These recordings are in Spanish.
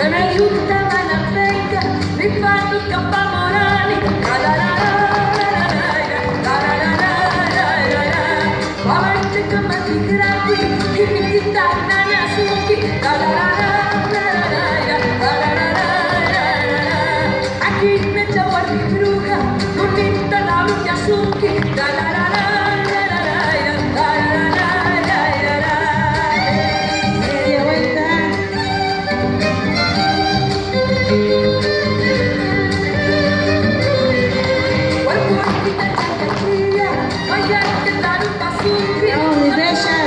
che mi aiutava la vita, mi fanno cappamorani, Avete come ti grandi, che mi ti danno a succhi, a chi mi giova di bruca, non ti danno a succhi, Media vuelta. Vamos, mis bellas.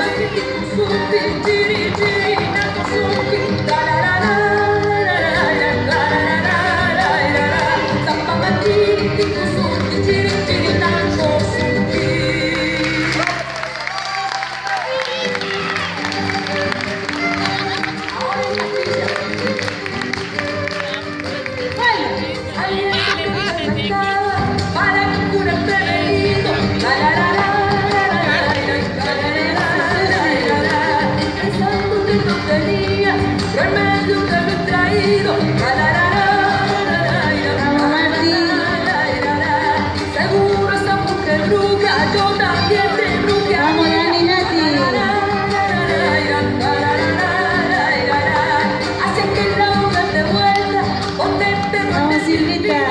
Remedio que me he traído, Vamos, Marti. seguro esa mujer bruja, yo también te bruja. Vamos, Dani, Nati. Así que la boca de vuelta, potente, Vamos, Silvita.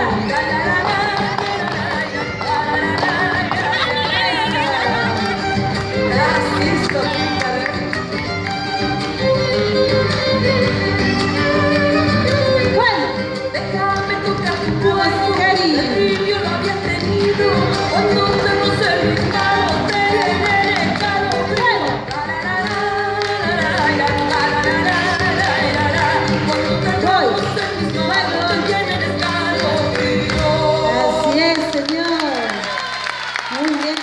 Bueno, déjame tocar tu cuerpo, Cari. el brillo lo había tenido, cuando te roce mis manos, te llené de calor. Cuando te roce mis manos, te llené de calor. Así es, señor. Muy bien.